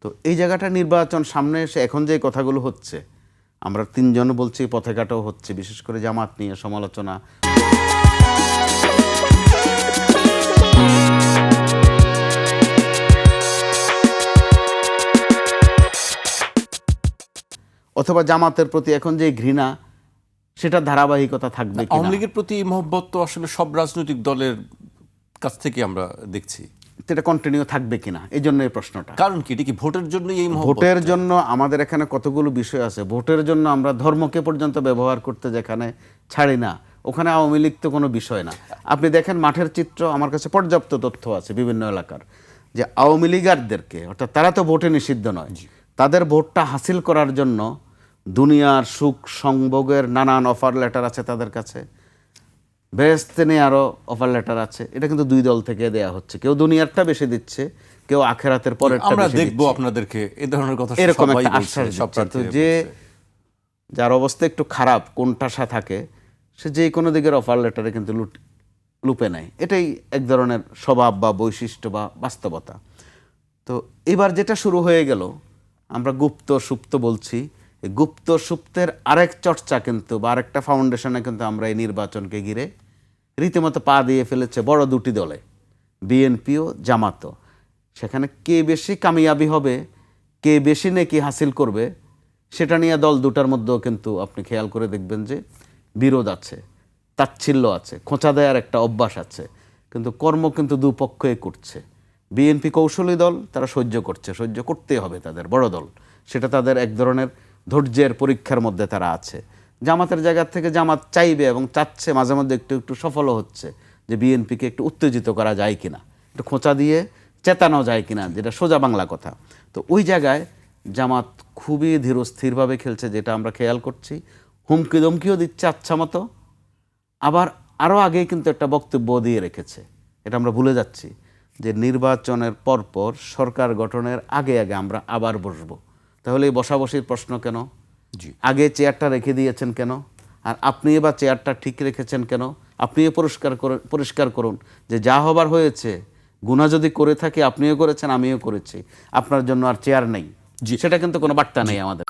তো এই জায়গাটা নির্বাচন সামনে এসে এখন যে কথাগুলো হচ্ছে, আমরা তিনজন বলছি, পথেঘাটাও হচ্ছে, বিশেষ করে জামাত নিয়ে সমালোচনা। অথবা জামাতের প্রতি এখন যে ঘৃণা, সেটা ধারাবাহিকতা থাকবে কিনা। আওয়ামী লীগের প্রতি মহব্বত তো আসলে সব রাজনৈতিক দলের কাছ থেকে আমরা দেখছি, এটা কন্টিনিউ থাকবে কিনা, এই জন্য এই প্রশ্নটা। কারণ কি, এটা কি ভোটের জন্য? এই ভোটের জন্য আমাদের এখানে কতগুলো বিষয় আছে। ভোটের জন্য আমরা ধর্মকে পর্যন্ত ব্যবহার করতে যেখানে ছাড়ি না, ওখানে আওয়ামী লীগ তো কোনো বিষয় না। আপনি দেখেন মাঠের চিত্র, আমার কাছে পর্যাপ্ত তথ্য আছে বিভিন্ন এলাকার, যে আওয়ামী লীগারদেরকে, অর্থাৎ তারা তো ভোটে নিষিদ্ধ নয়, তাদের ভোটটা হাসিল করার জন্য দুনিয়ার সুখ সংভোগের নানান অফার লেটার আছে তাদের কাছে, বেহেশতে নিয়ে আরও অফার লেটার আছে। এটা কিন্তু দুই দল থেকে দেয়া হচ্ছে, কেউ দুনিয়ারটা বেশি দিচ্ছে, কেউ আখেরাতের পরেরটা আমরা বেশি দেখবো দিচ্ছে। আপনাদেরকে এই ধরনের কথা এরকম সবাই একটা বলছে, আশ্বাস সব দিচ্ছে। তো প্রার্থীরা যে বলছে। যার অবস্থা একটু খারাপ, কোণঠাসা থাকে, সে যে কোনো দিকের অফার লেটারে কিন্তু লুপে নেয়। এটাই এক ধরনের স্বভাব বা বৈশিষ্ট্য বা বাস্তবতা। তো এবার যেটা শুরু হয়ে গেল, আমরা গুপ্ত সুপ্ত বলছি, এই গুপ্ত সুপ্তের আরেক চর্চা কিন্তু বা আরেকটা ফাউন্ডেশনে কিন্তু আমরা এই নির্বাচনকে ঘিরে রীতিমতো পা দিয়ে ফেলেছে বড় দুটি দলে, বিএনপি ও জামাতও। সেখানে কে বেশি কামিয়াবি হবে, কে বেশি নেকি হাসিল করবে, সেটা নিয়ে দল দুটার মধ্যেও কিন্তু আপনি খেয়াল করে দেখবেন যে বিরোধ আছে, তাচ্ছিল্য আছে, খোঁচা দেওয়ার একটা অভ্যাস আছে। কিন্তু কর্ম কিন্তু দুপক্ষই করছে। বিএনপি কৌশলী দল, তারা সহ্য করছে, সহ্য করতেই হবে, তাদের বড় দল, সেটা তাদের এক ধরনের ধৈর্যের পরীক্ষার মধ্যে তারা আছে। জামাতের জায়গা থেকে জামাত চাইবে এবং চাচ্ছে, মাঝে মধ্যে একটু একটু সফলও হচ্ছে, যে বিএনপিকে একটু উত্তেজিত করা যায় কিনা, একটু খোঁচা দিয়ে চেতানো যায় কিনা, যেটা সোজা বাংলা কথা। তো ওই জায়গায় জামাত খুবই ধীরস্থিরভাবে খেলছে, যেটা আমরা খেয়াল করছি। হুমকি দমকিও দিচ্ছে আচ্ছা মতো, আবার আরও আগেই কিন্তু একটা বক্তব্য দিয়ে রেখেছে, এটা আমরা ভুলে যাচ্ছি, যে নির্বাচনের পরপর সরকার গঠনের আগে আগে আমরা আবার বসবো। তাহলে এই বসাবসির প্রশ্ন কেন? আগে চেয়ারটা রেখে দিয়েছেন কেন? আর আপনি এবার চেয়ারটা ঠিক রেখেছেন কেন? আপনিও পরিষ্কার করুন যে যা হবার হয়েছে, গুনাহ যদি করে থাকি, আপনিও করেছেন, আমিও করেছি, আপনার জন্য আর চেয়ার নেই, সেটা কিন্তু কোনো বার্তা নেই আমাদের।